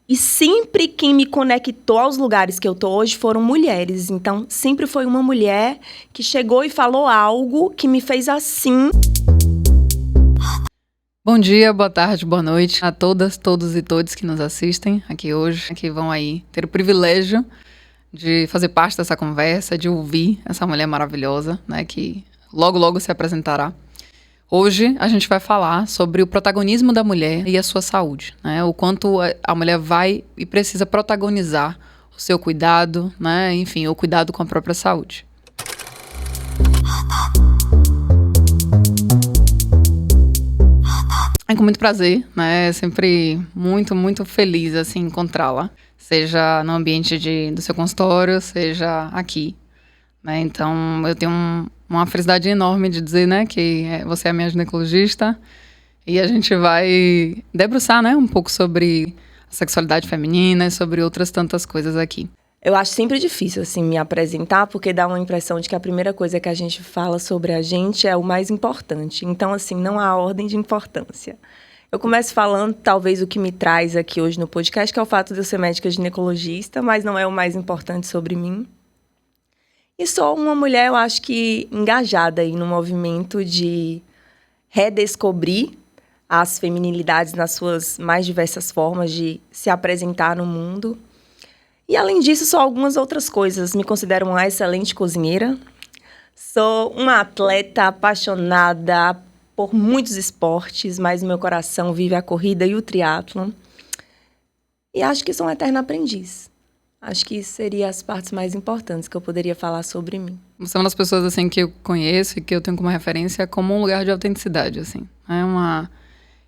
E sempre quem me conectou aos lugares que eu tô hoje foram mulheres. Então, sempre foi uma mulher que chegou e falou algo que me fez assim. Bom dia, boa tarde, boa noite a todas, todos e todes que nos assistem aqui hoje, que vão aí ter o privilégio de fazer parte dessa conversa, de ouvir essa mulher maravilhosa, né, que logo se apresentará. Hoje a gente vai falar sobre o protagonismo da mulher e a sua saúde, né? O quanto a mulher vai e precisa protagonizar o seu cuidado, né? Enfim, o cuidado com a própria saúde. É com muito prazer, né? É sempre muito feliz, assim, encontrá-la. Seja no ambiente do seu consultório, seja aqui, né? Então, eu tenho uma felicidade enorme de dizer, né, que você é a minha ginecologista e a gente vai debruçar, né, um pouco sobre a sexualidade feminina e sobre outras tantas coisas aqui. Eu acho sempre difícil, assim, me apresentar, porque dá uma impressão de que a primeira coisa que a gente fala sobre a gente é o mais importante. Então, assim, não há ordem de importância. Eu começo falando, talvez, o que me traz aqui hoje no podcast, que é o fato de eu ser médica ginecologista, mas não é o mais importante sobre mim. E sou uma mulher, eu acho que engajada aí no movimento de redescobrir as feminilidades nas suas mais diversas formas de se apresentar no mundo. E, além disso, sou algumas outras coisas. Me considero uma excelente cozinheira. Sou uma atleta apaixonada por muitos esportes, mas meu coração vive a corrida e o triatlon. E acho que sou uma eterna aprendiz. Acho que isso seria as partes mais importantes que eu poderia falar sobre mim. Você é uma das pessoas, assim, que eu conheço e que eu tenho como referência como um lugar de autenticidade, assim.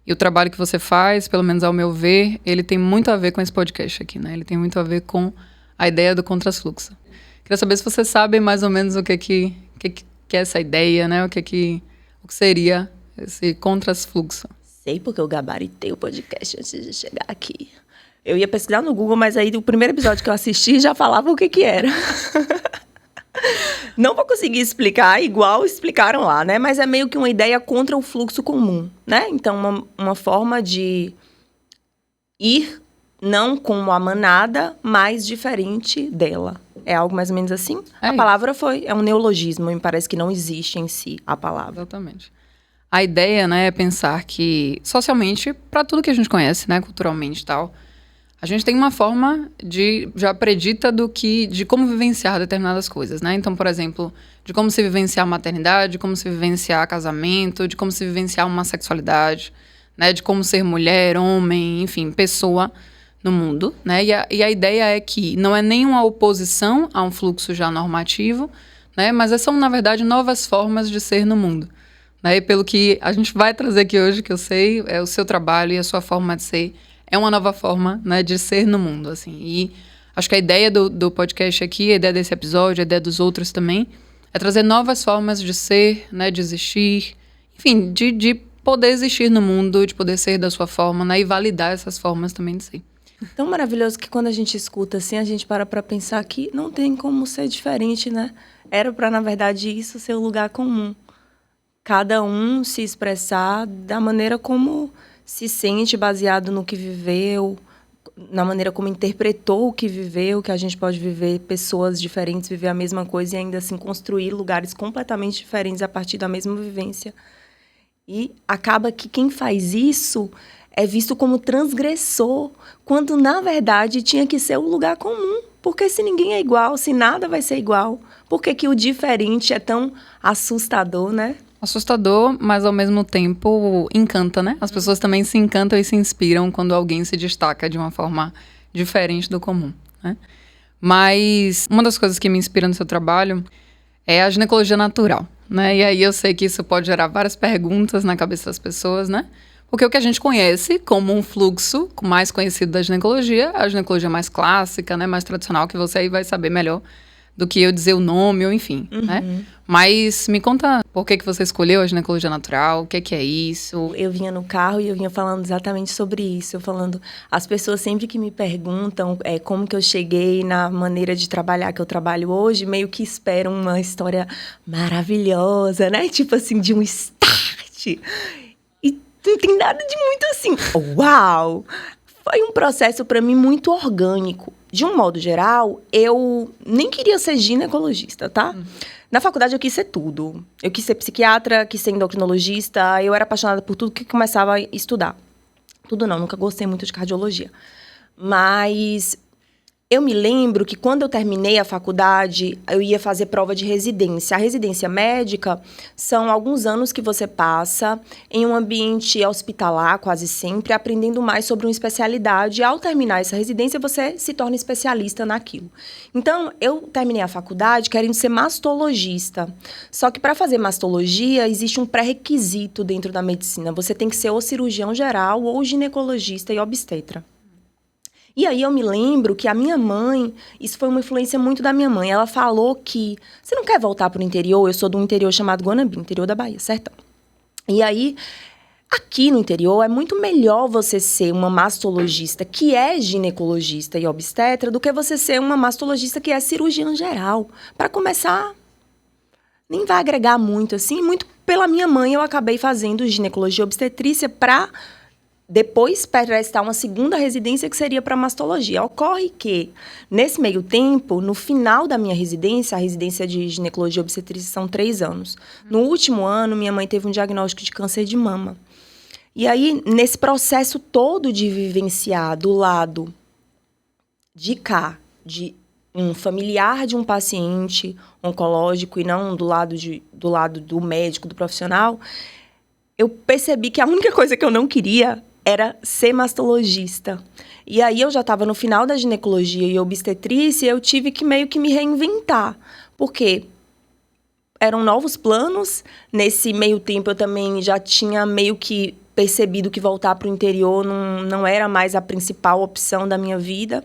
E o trabalho que você faz, pelo menos ao meu ver, ele tem muito a ver com esse podcast aqui, né? Ele tem muito a ver com a ideia do contrafluxo. Queria saber se você sabe mais ou menos o que é essa ideia, né? O que seria esse contrafluxo. Sei, porque eu gabaritei o podcast antes de chegar aqui. Eu ia pesquisar no Google, mas aí o primeiro episódio que eu assisti já falava o que era. Não vou conseguir explicar igual explicaram lá, né? Mas é meio que uma ideia contra o fluxo comum, né? Então, uma forma de ir não como a manada, mas diferente dela. É algo mais ou menos assim? A palavra é um neologismo, me parece que não existe em si a palavra. Exatamente. A ideia, né, é pensar que, socialmente, para tudo que a gente conhece, né, culturalmente e tal, a gente tem uma forma já predita de como vivenciar determinadas coisas, né? Então, por exemplo, de como se vivenciar a maternidade, de como se vivenciar casamento, de como se vivenciar uma sexualidade, né? De como ser mulher, homem, enfim, pessoa no mundo, né? E a ideia é que não é nenhuma oposição a um fluxo já normativo, né? Mas são, na verdade, novas formas de ser no mundo. Né? E pelo que a gente vai trazer aqui hoje, que eu sei, é o seu trabalho e a sua forma de ser é uma nova forma, né, de ser no mundo, assim. E acho que a ideia do podcast aqui, a ideia desse episódio, a ideia dos outros também, é trazer novas formas de ser, né, de existir, enfim, de poder existir no mundo, de poder ser da sua forma, né, e validar essas formas também de ser. Tão maravilhoso que quando a gente escuta assim, a gente para pensar que não tem como ser diferente, né? Era para, na verdade, isso ser o lugar comum. Cada um se expressar da maneira como se sente, baseado no que viveu, na maneira como interpretou o que viveu, que a gente pode viver pessoas diferentes, viver a mesma coisa e ainda assim construir lugares completamente diferentes a partir da mesma vivência. E acaba que quem faz isso é visto como transgressor, quando, na verdade, tinha que ser o lugar comum. Porque se ninguém é igual, se nada vai ser igual, por que o diferente é tão assustador, né? Assustador, mas ao mesmo tempo encanta, né? As pessoas também se encantam e se inspiram quando alguém se destaca de uma forma diferente do comum, né? Mas uma das coisas que me inspira no seu trabalho é a ginecologia natural, né? E aí eu sei que isso pode gerar várias perguntas na cabeça das pessoas, né? Porque o que a gente conhece como um fluxo mais conhecido da ginecologia, a ginecologia mais clássica, né? Mais tradicional, que você aí vai saber melhor do que eu dizer o nome, ou enfim, né? Mas me conta por que você escolheu a ginecologia natural, o que é isso? Eu vinha no carro e eu vinha falando exatamente sobre isso. As pessoas sempre que me perguntam como que eu cheguei na maneira de trabalhar que eu trabalho hoje, meio que esperam uma história maravilhosa, né? Tipo assim, de um start. E não tem nada de muito assim, uau! Foi um processo para mim muito orgânico. De um modo geral, eu nem queria ser ginecologista, tá? Na faculdade eu quis ser tudo. Eu quis ser psiquiatra, quis ser endocrinologista, eu era apaixonada por tudo que começava a estudar. Tudo não, nunca gostei muito de cardiologia. Mas eu me lembro que quando eu terminei a faculdade, eu ia fazer prova de residência. A residência médica são alguns anos que você passa em um ambiente hospitalar, quase sempre, aprendendo mais sobre uma especialidade. E ao terminar essa residência, você se torna especialista naquilo. Então, eu terminei a faculdade querendo ser mastologista. Só que para fazer mastologia, existe um pré-requisito dentro da medicina. Você tem que ser ou cirurgião geral, ou ginecologista e obstetra. E aí eu me lembro que a minha mãe, isso foi uma influência muito da minha mãe, ela falou que você não quer voltar para o interior? Eu sou de um interior chamado Guanambi, interior da Bahia, sertão. E aí, aqui no interior, é muito melhor você ser uma mastologista que é ginecologista e obstetra do que você ser uma mastologista que é cirurgiã geral. Para começar, nem vai agregar muito, assim. Muito pela minha mãe, eu acabei fazendo ginecologia e obstetrícia para depois prestar uma segunda residência que seria para mastologia. Ocorre que, nesse meio tempo, no final da minha residência, a residência de ginecologia e obstetrícia são 3 anos. No último ano, minha mãe teve um diagnóstico de câncer de mama. E aí, nesse processo todo de vivenciar do lado de cá, de um familiar de um paciente oncológico e não do lado do médico, do profissional, eu percebi que a única coisa que eu não queria era ser mastologista. E aí eu já estava no final da ginecologia e obstetrícia e eu tive que meio que me reinventar. Porque eram novos planos. Nesse meio tempo eu também já tinha meio que percebido que voltar para o interior não era mais a principal opção da minha vida.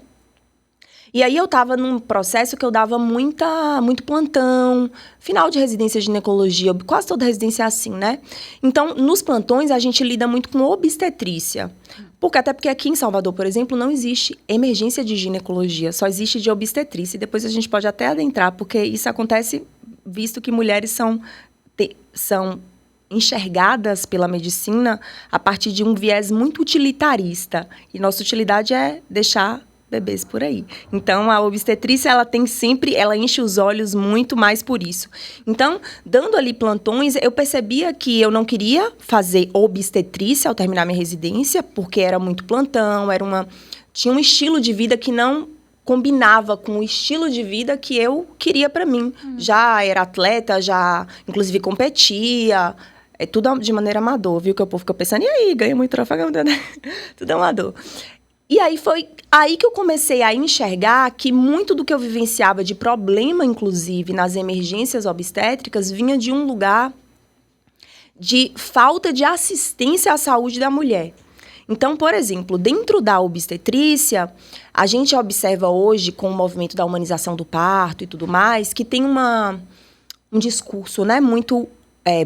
E aí eu estava num processo que eu dava muito plantão, final de residência de ginecologia, quase toda residência é assim, né? Então, nos plantões, a gente lida muito com obstetrícia. Até porque aqui em Salvador, por exemplo, não existe emergência de ginecologia, só existe de obstetrícia. E depois a gente pode até adentrar, porque isso acontece visto que mulheres são enxergadas pela medicina a partir de um viés muito utilitarista. E nossa utilidade é deixar bebês por aí. Então, a obstetrícia, ela enche os olhos muito mais por isso. Então, dando ali plantões, eu percebia que eu não queria fazer obstetrícia ao terminar minha residência, porque era muito plantão, tinha um estilo de vida que não combinava com o estilo de vida que eu queria para mim. Já era atleta, já, inclusive, competia. É tudo de maneira amador, viu? Que o povo fica pensando, e aí, ganha muito troféu, né? Tudo amador. E aí foi aí que eu comecei a enxergar que muito do que eu vivenciava de problema, inclusive, nas emergências obstétricas, vinha de um lugar de falta de assistência à saúde da mulher. Então, por exemplo, dentro da obstetrícia, a gente observa hoje, com o movimento da humanização do parto e tudo mais, que tem um discurso, né, muito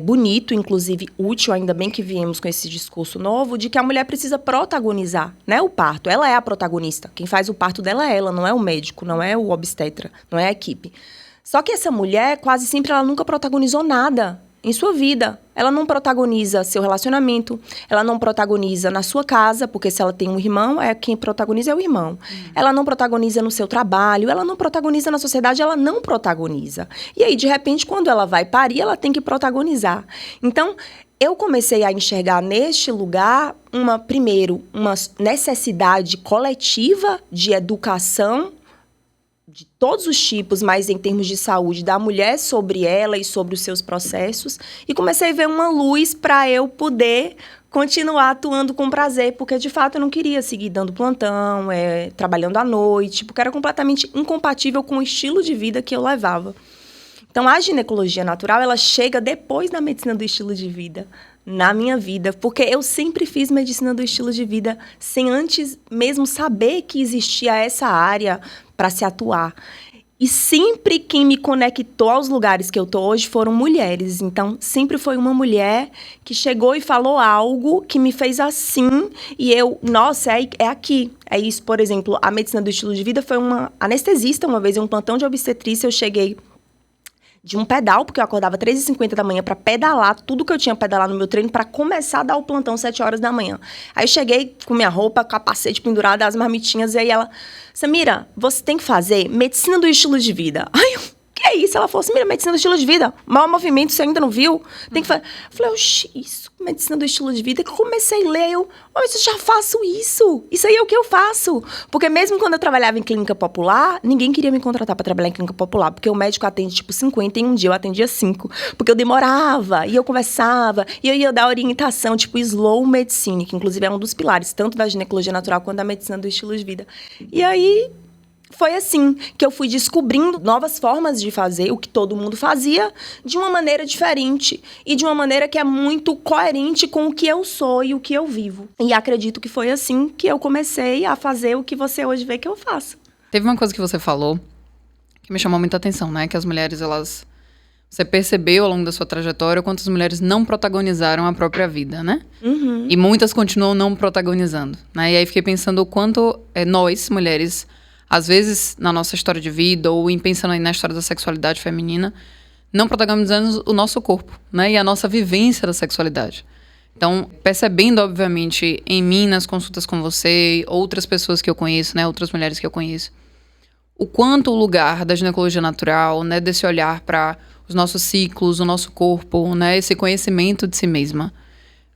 bonito, inclusive útil, ainda bem que viemos com esse discurso novo, de que a mulher precisa protagonizar, né, o parto. Ela é a protagonista. Quem faz o parto dela é ela, não é o médico, não é o obstetra, não é a equipe. Só que essa mulher, quase sempre, ela nunca protagonizou nada em sua vida. Ela não protagoniza seu relacionamento, ela não protagoniza na sua casa, porque se ela tem um irmão, quem protagoniza é o irmão. Ela não protagoniza no seu trabalho, ela não protagoniza na sociedade, ela não protagoniza. E aí, de repente, quando ela vai parir, ela tem que protagonizar. Então, eu comecei a enxergar neste lugar, primeiro, uma necessidade coletiva de educação de todos os tipos, mas em termos de saúde, da mulher sobre ela e sobre os seus processos. E comecei a ver uma luz para eu poder continuar atuando com prazer, porque, de fato, eu não queria seguir dando plantão, trabalhando à noite, porque era completamente incompatível com o estilo de vida que eu levava. Então, a ginecologia natural, ela chega depois da medicina do estilo de vida, na minha vida, porque eu sempre fiz medicina do estilo de vida sem antes mesmo saber que existia essa área para se atuar. E sempre quem me conectou aos lugares que eu tô hoje foram mulheres. Então, sempre foi uma mulher que chegou e falou algo que me fez assim. E eu, nossa, é aqui. É isso, por exemplo, a medicina do estilo de vida foi uma anestesista uma vez, em um plantão de obstetrícia, eu cheguei de um pedal, porque eu acordava 3h50 da manhã para pedalar tudo que eu tinha pedalar no meu treino para começar a dar o plantão 7 horas da manhã. Aí eu cheguei com minha roupa, capacete pendurado, as marmitinhas, e aí ela, Samira, você tem que fazer medicina do estilo de vida. Ai, que é isso? Ela falou assim, medicina do estilo de vida, maior movimento, você ainda não viu? Tem que fazer. Eu falei, oxi, isso, medicina do estilo de vida, que eu comecei a ler, eu já faço isso aí é o que eu faço. Porque mesmo quando eu trabalhava em clínica popular, ninguém queria me contratar para trabalhar em clínica popular, porque o médico atende, 50, e um dia eu atendia 5, porque eu demorava, e eu conversava, e eu ia dar orientação, slow medicine, que inclusive é um dos pilares, tanto da ginecologia natural quanto da medicina do estilo de vida. E aí foi assim que eu fui descobrindo novas formas de fazer o que todo mundo fazia de uma maneira diferente e de uma maneira que é muito coerente com o que eu sou e o que eu vivo. E acredito que foi assim que eu comecei a fazer o que você hoje vê que eu faço. Teve uma coisa que você falou que me chamou muita atenção, né? Que as mulheres, você percebeu ao longo da sua trajetória quantas mulheres não protagonizaram a própria vida, né? Uhum. E muitas continuam não protagonizando, né? E aí fiquei pensando o quanto nós, mulheres, às vezes, na nossa história de vida, ou pensando aí na história da sexualidade feminina, não protagonizamos o nosso corpo, né? E a nossa vivência da sexualidade. Então, percebendo, obviamente, em mim, nas consultas com você, outras pessoas que eu conheço, né? Outras mulheres que eu conheço, o quanto o lugar da ginecologia natural, né? Desse olhar para os nossos ciclos, o nosso corpo, né? Esse conhecimento de si mesma,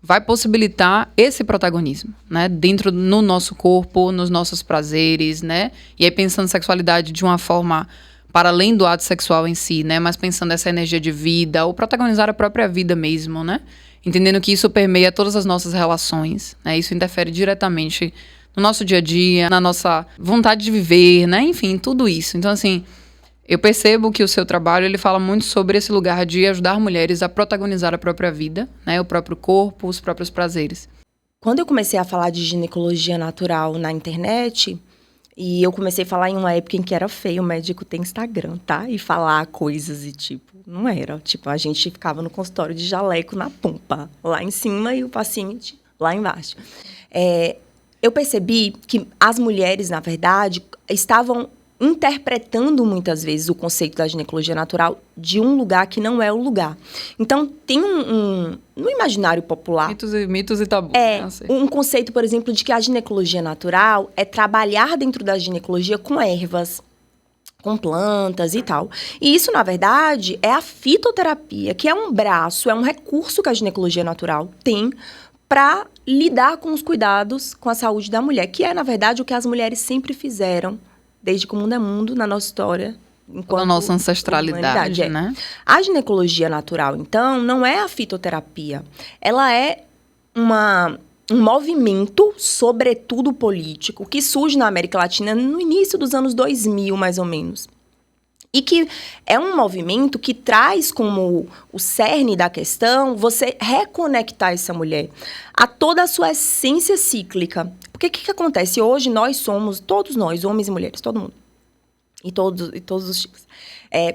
vai possibilitar esse protagonismo, né? Dentro no nosso corpo, nos nossos prazeres, né? E aí pensando sexualidade de uma forma para além do ato sexual em si, né? Mas pensando essa energia de vida, ou protagonizar a própria vida mesmo, né? Entendendo que isso permeia todas as nossas relações, né? Isso interfere diretamente no nosso dia a dia, na nossa vontade de viver, né? Enfim, tudo isso. Então, assim, eu percebo que o seu trabalho, ele fala muito sobre esse lugar de ajudar mulheres a protagonizar a própria vida, né? O próprio corpo, os próprios prazeres. Quando eu comecei a falar de ginecologia natural na internet, e eu comecei a falar em uma época em que era feio o médico ter Instagram, tá? E falar coisas e, não era. A gente ficava no consultório de jaleco na pompa, lá em cima, e o paciente lá embaixo. Eu percebi que as mulheres, na verdade, estavam interpretando muitas vezes o conceito da ginecologia natural de um lugar que não é o lugar. Então, tem no imaginário popular... Mitos e tabus. Um conceito, por exemplo, de que a ginecologia natural é trabalhar dentro da ginecologia com ervas, com plantas e tal. E isso, na verdade, é a fitoterapia, que é um braço, é um recurso que a ginecologia natural tem para lidar com os cuidados com a saúde da mulher, que é, na verdade, o que as mulheres sempre fizeram desde que o mundo é mundo, na nossa história. A nossa ancestralidade, né? A ginecologia natural, então, não é a fitoterapia. Ela é um movimento, sobretudo político, que surge na América Latina no início dos anos 2000, mais ou menos. E que é um movimento que traz como o cerne da questão você reconectar essa mulher a toda a sua essência cíclica. Porque o que acontece? Hoje nós somos, todos nós, homens e mulheres, todo mundo, e todos os tipos,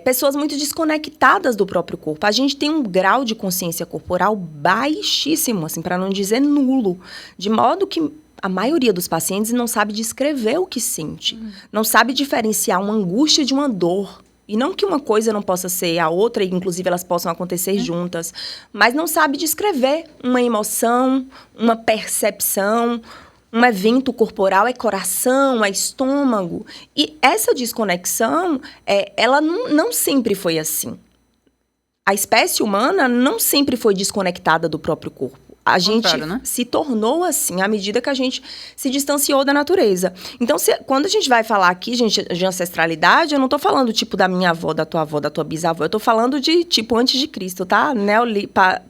pessoas muito desconectadas do próprio corpo. A gente tem um grau de consciência corporal baixíssimo, assim, para não dizer nulo, de modo que a maioria dos pacientes não sabe descrever o que sente, não sabe diferenciar uma angústia de uma dor. E não que uma coisa não possa ser a outra, e inclusive elas possam acontecer juntas, mas não sabe descrever uma emoção, uma percepção, um evento corporal, é coração, é estômago. E essa desconexão, ela não sempre foi assim. A espécie humana não sempre foi desconectada do próprio corpo. A gente se tornou assim à medida que a gente se distanciou da natureza. Então, quando a gente vai falar aqui, gente, de ancestralidade, eu não estou falando da minha avó, da tua bisavó. Eu estou falando de antes de Cristo, tá?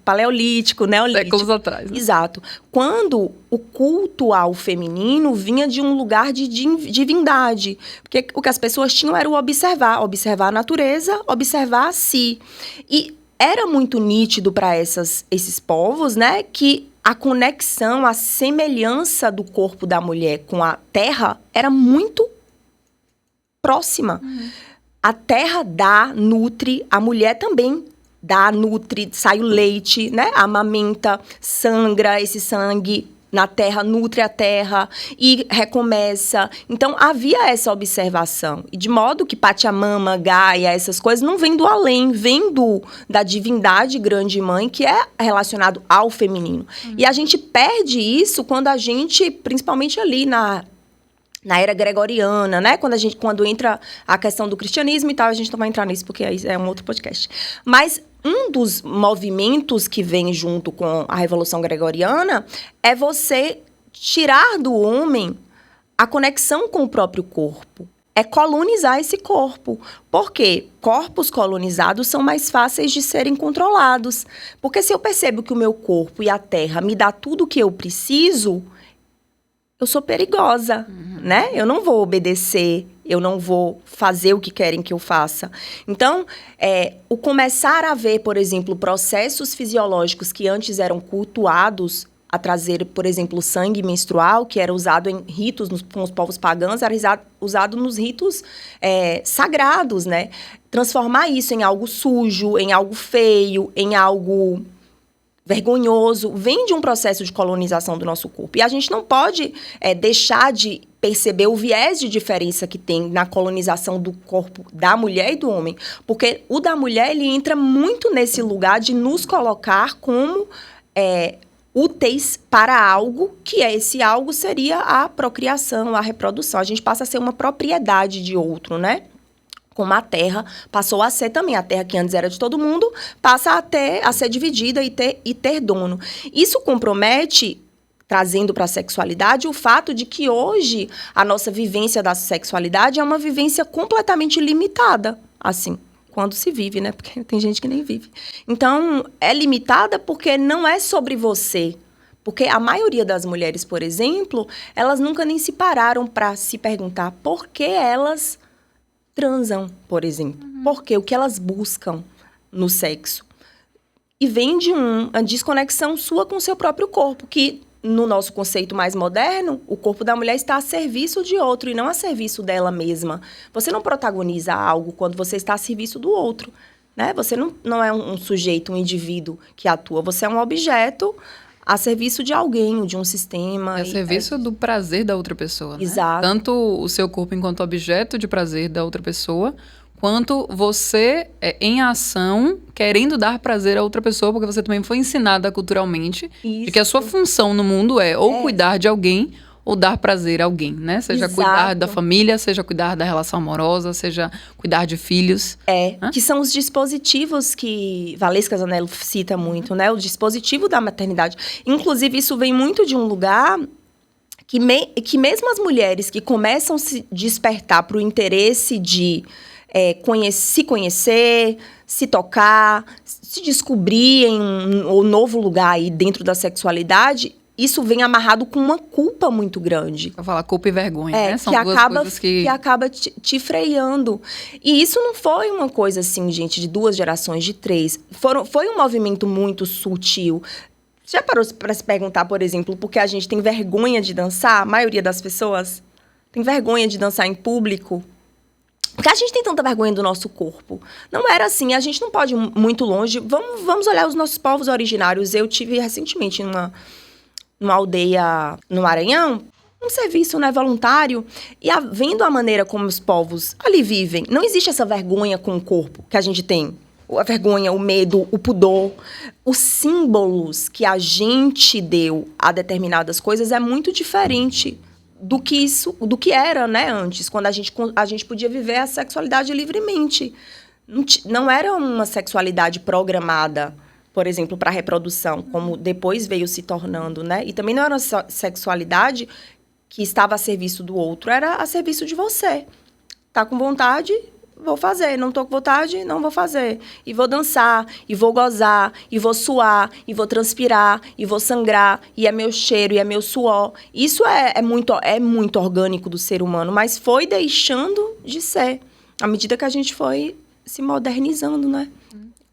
Paleolítico, neolítico. Séculos atrás. Né? Exato. Quando o culto ao feminino vinha de um lugar de divindade. Porque o que as pessoas tinham era o observar a natureza, observar a si. E era muito nítido para esses povos, né, que a conexão, a semelhança do corpo da mulher com a terra era muito próxima. A terra nutre, a mulher também nutre, sai o leite, né, amamenta, sangra, esse sangue na terra, nutre a terra e recomeça. Então, havia essa observação. E de modo que Pachamama, Gaia, essas coisas não vêm do além, vêm da divindade grande mãe, que é relacionado ao feminino. E a gente perde isso quando a gente, principalmente ali na era gregoriana, né? Quando entra a questão do cristianismo e tal, a gente não vai entrar nisso, porque aí é um outro podcast. Mas um dos movimentos que vem junto com a Revolução Gregoriana é você tirar do homem a conexão com o próprio corpo. É colonizar esse corpo. Por quê? Corpos colonizados são mais fáceis de serem controlados. Porque se eu percebo que o meu corpo e a terra me dá tudo o que eu preciso, eu sou perigosa, né? Eu não vou obedecer, eu não vou fazer o que querem que eu faça. Então, o começar a ver, por exemplo, processos fisiológicos que antes eram cultuados a trazer, por exemplo, o sangue menstrual, que era usado em ritos com os povos pagãos, era usado nos ritos sagrados, né? Transformar isso em algo sujo, em algo feio, em algo vergonhoso, vem de um processo de colonização do nosso corpo. E a gente não pode deixar de perceber o viés de diferença que tem na colonização do corpo da mulher e do homem. Porque o da mulher, ele entra muito nesse lugar de nos colocar como úteis para algo, que esse algo seria a procriação, a reprodução. A gente passa a ser uma propriedade de outro, né? Como a terra passou a ser também. A terra que antes era de todo mundo, passa a ser dividida e ter dono. Isso compromete, trazendo para a sexualidade, o fato de que hoje a nossa vivência da sexualidade é uma vivência completamente limitada, assim, quando se vive, né? Porque tem gente que nem vive. Então, é limitada porque não é sobre você. Porque a maioria das mulheres, por exemplo, elas nunca nem se pararam para se perguntar por que elas transam, por exemplo. Porque o que elas buscam no sexo. E vem de uma desconexão sua com o seu próprio corpo, que, no nosso conceito mais moderno, o corpo da mulher está a serviço de outro e não a serviço dela mesma. Você não protagoniza algo quando você está a serviço do outro, né? Você não é um sujeito, um indivíduo que atua. Você é um objeto a serviço de alguém, de um sistema. É a serviço do prazer da outra pessoa, né? Exato. Tanto o seu corpo enquanto objeto de prazer da outra pessoa, quanto você em ação, querendo dar prazer a outra pessoa, porque você também foi ensinada culturalmente de que a sua função no mundo é ou cuidar de alguém ou dar prazer a alguém, né? Seja Exato. Cuidar da família, seja cuidar da relação amorosa, seja cuidar de filhos. Que são os dispositivos que Valesca Zanello cita muito, né? O dispositivo da maternidade. Inclusive, isso vem muito de um lugar que mesmo as mulheres que começam a se despertar para o interesse de se conhecer, se tocar, se descobrir em um novo lugar aí dentro da sexualidade, isso vem amarrado com uma culpa muito grande. Eu falo culpa e vergonha, né? São duas coisas que acaba te freando. E isso não foi uma coisa assim, gente, de 2 gerações, de 3. Foi um movimento muito sutil. Já parou para se perguntar, por exemplo, por que a gente tem vergonha de dançar? A maioria das pessoas tem vergonha de dançar em público. Porque a gente tem tanta vergonha do nosso corpo. Não era assim, a gente não pode ir muito longe. Vamos olhar os nossos povos originários. Eu tive recentemente numa aldeia no Maranhão, um serviço, né, voluntário, e vendo a maneira como os povos ali vivem, não existe essa vergonha com o corpo que a gente tem. A vergonha, o medo, o pudor. Os símbolos que a gente deu a determinadas coisas é muito diferente do que era, né, antes, quando a gente podia viver a sexualidade livremente. Não era uma sexualidade programada, por exemplo, para reprodução, como depois veio se tornando, né? E também não era uma sexualidade que estava a serviço do outro, era a serviço de você. Tá com vontade? Vou fazer. Não tô com vontade? Não vou fazer. E vou dançar, e vou gozar, e vou suar, e vou transpirar, e vou sangrar, e é meu cheiro, e é meu suor. Isso é muito orgânico do ser humano, mas foi deixando de ser, à medida que a gente foi se modernizando, né?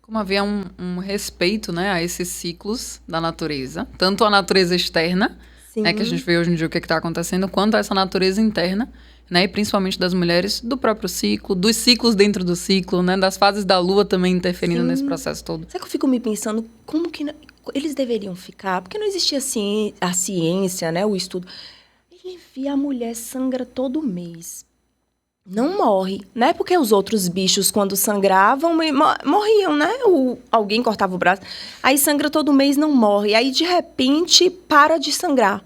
Como havia um respeito, né, a esses ciclos da natureza, tanto a natureza externa, né, que a gente vê hoje em dia o que está acontecendo, quanto a essa natureza interna, né, e principalmente das mulheres, do próprio ciclo, dos ciclos dentro do ciclo, né, das fases da lua também interferindo nesse processo todo. Sabe que eu fico me pensando, eles deveriam ficar, porque não existia a ciência, né, o estudo. Ele via a mulher sangra todo mês. Não morre, né? Porque os outros bichos, quando sangravam, morriam, né? Alguém cortava o braço. Aí sangra todo mês, não morre. Aí, de repente, para de sangrar.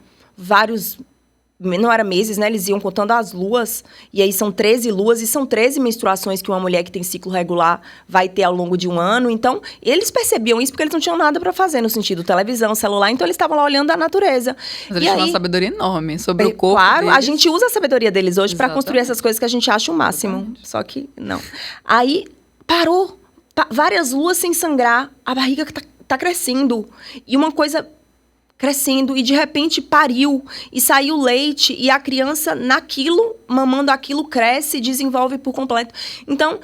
Não era meses, né? Eles iam contando as luas. E aí são 13 luas e são 13 menstruações que uma mulher que tem ciclo regular vai ter ao longo de um ano. Então, eles percebiam isso porque eles não tinham nada para fazer no sentido televisão, celular. Então, eles estavam lá olhando a natureza. Mas eles tinham uma sabedoria enorme sobre o corpo Claro, deles. a gente usa a sabedoria deles hoje para construir essas coisas que a gente acha o máximo. Exatamente. Só que não. Aí, parou. Várias luas sem sangrar. A barriga tá crescendo. E uma coisa... crescendo, e de repente pariu, e saiu leite, e a criança naquilo, mamando aquilo, cresce e desenvolve por completo. Então,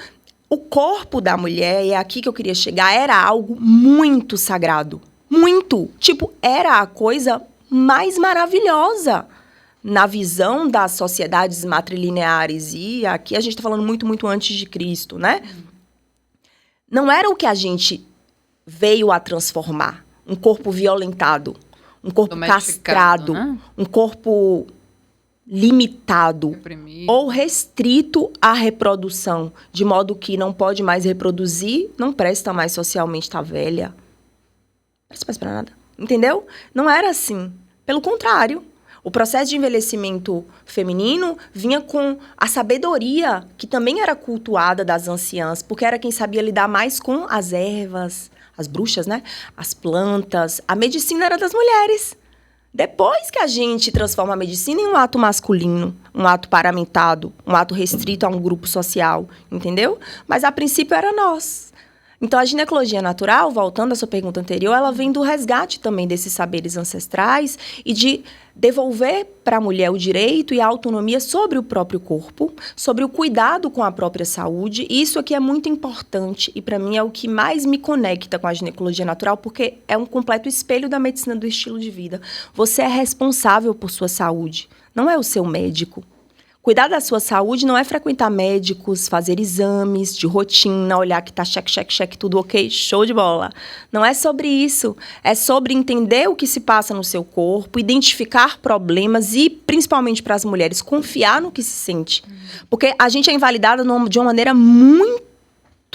o corpo da mulher, e é aqui que eu queria chegar, era algo muito sagrado. Muito. Tipo, era a coisa mais maravilhosa na visão das sociedades matrilineares. E aqui a gente está falando muito, muito antes de Cristo, né? Não era o que a gente veio a transformar. Um corpo violentado. Um corpo castrado, né? Um corpo limitado, reprimido, ou restrito à reprodução, de modo que não pode mais reproduzir, não presta mais socialmente, tá velha. Não presta mais pra nada. Entendeu? Não era assim. Pelo contrário. O processo de envelhecimento feminino vinha com a sabedoria, que também era cultuada das anciãs, porque era quem sabia lidar mais com as ervas, as bruxas, né? As plantas. A medicina era das mulheres. Depois que a gente transforma a medicina em um ato masculino, um ato paramentado, um ato restrito a um grupo social, entendeu? Mas, a princípio, era nós. Então, a ginecologia natural, voltando à sua pergunta anterior, ela vem do resgate também desses saberes ancestrais e de devolver para a mulher o direito e a autonomia sobre o próprio corpo, sobre o cuidado com a própria saúde. E isso aqui é muito importante e, para mim, é o que mais me conecta com a ginecologia natural, porque é um completo espelho da medicina do estilo de vida. Você é responsável por sua saúde, não é o seu médico. Cuidar da sua saúde não é frequentar médicos, fazer exames de rotina, olhar que tá check, tudo ok, show de bola. Não é sobre isso. É sobre entender o que se passa no seu corpo, identificar problemas e, principalmente para as mulheres, confiar no que se sente. Porque a gente é invalidada de uma maneira muito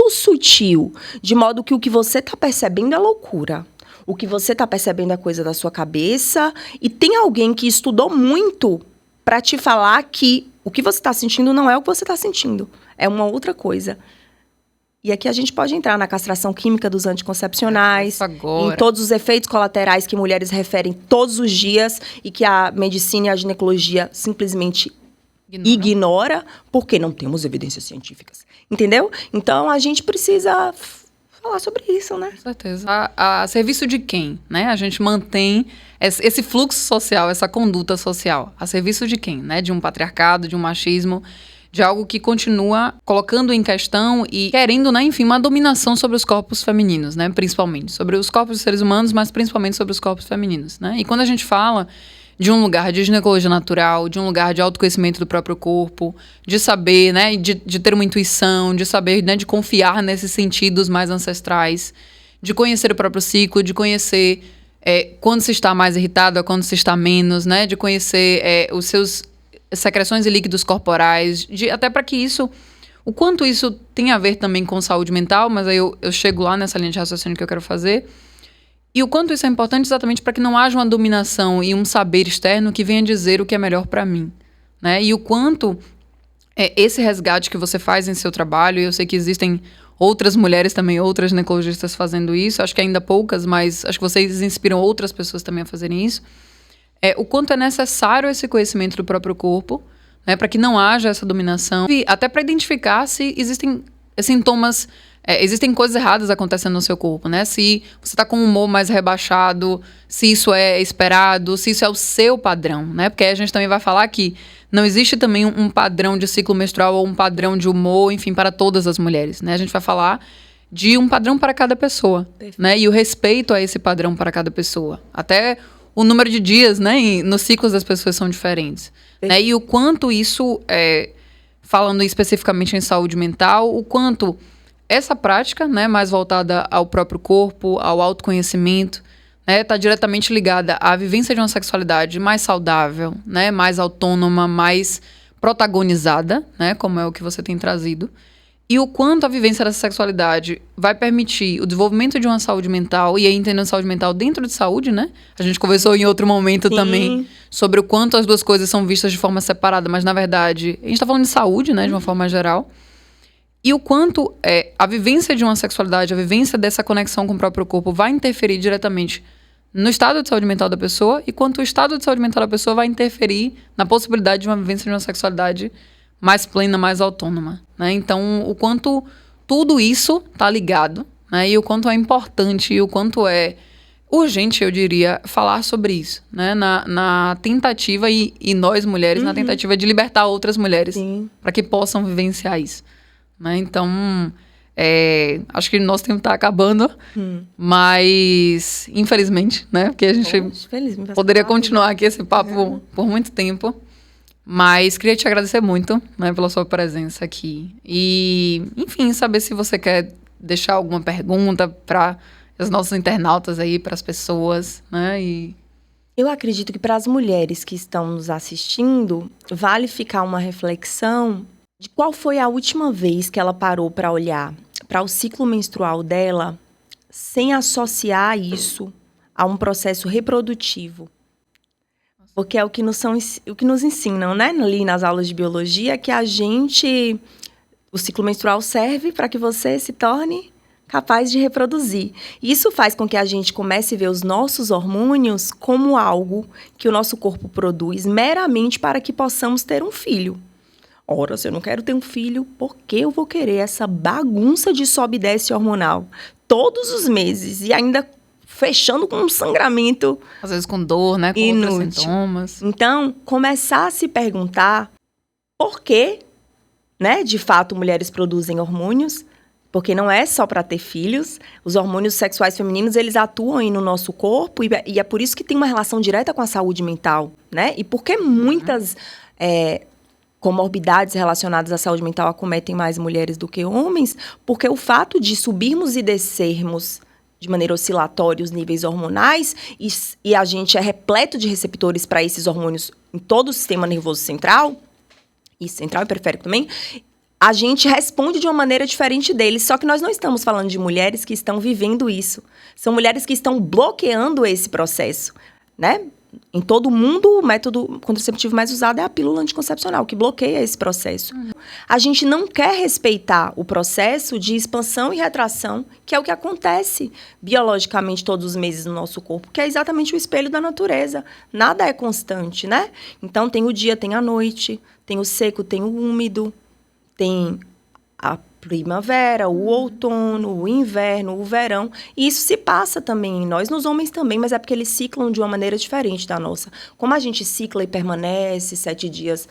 sutil, de modo que o que você está percebendo é loucura. O que você está percebendo é coisa da sua cabeça e tem alguém que estudou muito para te falar que o que você está sentindo não é o que você está sentindo. É uma outra coisa. E aqui a gente pode entrar na castração química dos anticoncepcionais, em todos os efeitos colaterais que mulheres referem todos os dias e que a medicina e a ginecologia simplesmente ignora porque não temos evidências científicas. Entendeu? Então, a gente precisa falar sobre isso, né? Com certeza. A serviço de quem, né? A gente mantém esse fluxo social, essa conduta social. A serviço de quem, né? De um patriarcado, de um machismo, de algo que continua colocando em questão e querendo, né, enfim, uma dominação sobre os corpos femininos, né? Principalmente. Sobre os corpos dos seres humanos, mas principalmente sobre os corpos femininos, né? E quando a gente fala de um lugar de ginecologia natural, de um lugar de autoconhecimento do próprio corpo, de saber, né, de ter uma intuição, de saber, né, de confiar nesses sentidos mais ancestrais, de conhecer o próprio ciclo, de conhecer quando se está mais irritado, quando se está menos, né, de conhecer os seus secreções e líquidos corporais, até para que isso, o quanto isso tem a ver também com saúde mental, mas aí eu chego lá nessa linha de raciocínio que eu quero fazer. E o quanto isso é importante exatamente para que não haja uma dominação e um saber externo que venha dizer o que é melhor para mim, né? E o quanto esse resgate que você faz em seu trabalho, e eu sei que existem outras mulheres também, outras ginecologistas fazendo isso, acho que ainda poucas, mas acho que vocês inspiram outras pessoas também a fazerem isso, o quanto é necessário esse conhecimento do próprio corpo, né, para que não haja essa dominação, e até para identificar se existem sintomas. Existem coisas erradas acontecendo no seu corpo, né? Se você está com um humor mais rebaixado, se isso é esperado, se isso é o seu padrão, né? Porque aí a gente também vai falar que não existe também um padrão de ciclo menstrual ou um padrão de humor, enfim, para todas as mulheres, né? A gente vai falar de um padrão para cada pessoa, né? E o respeito a esse padrão para cada pessoa. Até o número de dias, né? Nos ciclos das pessoas são diferentes, né? E o quanto isso, falando especificamente em saúde mental, o quanto essa prática, né, mais voltada ao próprio corpo, ao autoconhecimento, né, tá diretamente ligada à vivência de uma sexualidade mais saudável, né, mais autônoma, mais protagonizada, né, como é o que você tem trazido. E o quanto a vivência dessa sexualidade vai permitir o desenvolvimento de uma saúde mental, e aí entendendo saúde mental dentro de saúde, né? A gente conversou em outro momento também sobre o quanto as duas coisas são vistas de forma separada, mas na verdade, a gente tá falando de saúde, né, de uma forma geral. E o quanto a vivência de uma sexualidade, a vivência dessa conexão com o próprio corpo vai interferir diretamente no estado de saúde mental da pessoa, e quanto o estado de saúde mental da pessoa vai interferir na possibilidade de uma vivência de uma sexualidade mais plena, mais autônoma, né? Então, o quanto tudo isso tá ligado, né? E o quanto é importante e o quanto é urgente, eu diria, falar sobre isso, né? Na tentativa, e nós mulheres, na tentativa de libertar outras mulheres para que possam vivenciar isso, né? Então, acho que nosso tempo tá acabando, mas infelizmente, né? Porque a gente poderia continuar aqui esse papo por muito tempo. Mas queria te agradecer muito, né, pela sua presença aqui. E, enfim, saber se você quer deixar alguma pergunta para os nossos internautas aí, para as pessoas, né? Eu acredito que para as mulheres que estão nos assistindo, vale ficar uma reflexão de qual foi a última vez que ela parou para olhar para o ciclo menstrual dela sem associar isso a um processo reprodutivo. Porque é o que nos ensinam, né? Ali nas aulas de biologia, que o ciclo menstrual serve para que você se torne capaz de reproduzir. Isso faz com que a gente comece a ver os nossos hormônios como algo que o nosso corpo produz meramente para que possamos ter um filho. Ora, se eu não quero ter um filho, por que eu vou querer essa bagunça de sobe e desce hormonal todos os meses e ainda fechando com um sangramento, às vezes com dor, né? Com inútil. Outros sintomas. Então, começar a se perguntar por que, né, de fato, mulheres produzem hormônios, porque não é só para ter filhos. Os hormônios sexuais femininos, eles atuam aí no nosso corpo, e é por isso que tem uma relação direta com a saúde mental, né? E por que muitas comorbidades relacionadas à saúde mental acometem mais mulheres do que homens? Porque o fato de subirmos e descermos de maneira oscilatória os níveis hormonais, e a gente é repleto de receptores para esses hormônios em todo o sistema nervoso central, e central e periférico também, a gente responde de uma maneira diferente deles. Só que nós não estamos falando de mulheres que estão vivendo isso. São mulheres que estão bloqueando esse processo, né? Em todo mundo, o método contraceptivo mais usado é a pílula anticoncepcional, que bloqueia esse processo. A gente não quer respeitar o processo de expansão e retração, que é o que acontece biologicamente todos os meses no nosso corpo, que é exatamente o espelho da natureza. Nada é constante, né? Então, tem o dia, tem a noite, tem o seco, tem o úmido, tem a primavera, o outono, o inverno, o verão. E isso se passa também em nós, nos homens também, mas é porque eles ciclam de uma maneira diferente da nossa. Como a gente cicla e permanece 7 dias,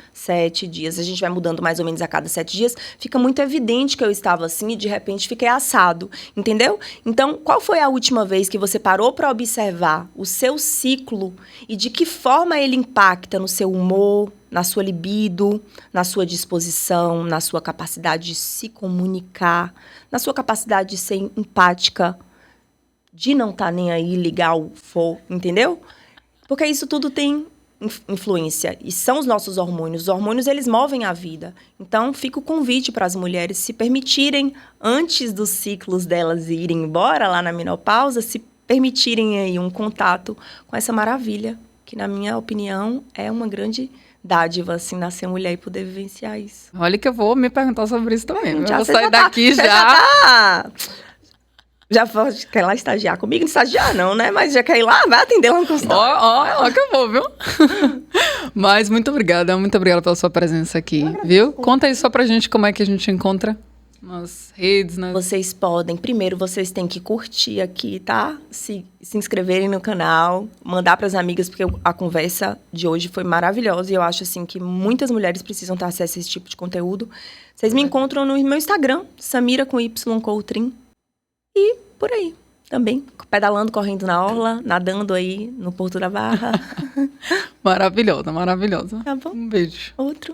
a gente vai mudando mais ou menos a cada 7 dias, fica muito evidente que eu estava assim e de repente fiquei assado, entendeu? Então, qual foi a última vez que você parou para observar o seu ciclo e de que forma ele impacta no seu humor, na sua libido, na sua disposição, na sua capacidade de se comunicar, na sua capacidade de ser empática, de não estar nem aí, ligar o fogo, entendeu? Porque isso tudo tem influência, e são os nossos hormônios. Os hormônios, eles movem a vida. Então, fica o convite para as mulheres se permitirem, antes dos ciclos delas irem embora, lá na menopausa, se permitirem aí um contato com essa maravilha, que, na minha opinião, é uma grande dádiva, assim, nascer mulher e poder vivenciar isso. Olha que eu vou me perguntar sobre isso também. Eu vou sair daqui Já quer lá estagiar comigo? Não estagiar não, né? Mas já quer ir lá, vai atender lá no consultório. Ó que eu vou, viu? Mas muito obrigada pela sua presença aqui, viu? Conta aí só pra gente como é que a gente encontra nas redes, né? Vocês podem, primeiro vocês têm que curtir aqui, tá? Se inscreverem no canal, mandar pras amigas, porque a conversa de hoje foi maravilhosa e eu acho, assim, que muitas mulheres precisam ter acesso a esse tipo de conteúdo. Vocês me encontram no meu Instagram, Samira com Y Coutrin. E por aí, também, pedalando, correndo na orla, nadando aí no Porto da Barra. Maravilhosa. Tá bom? Um beijo. Outro.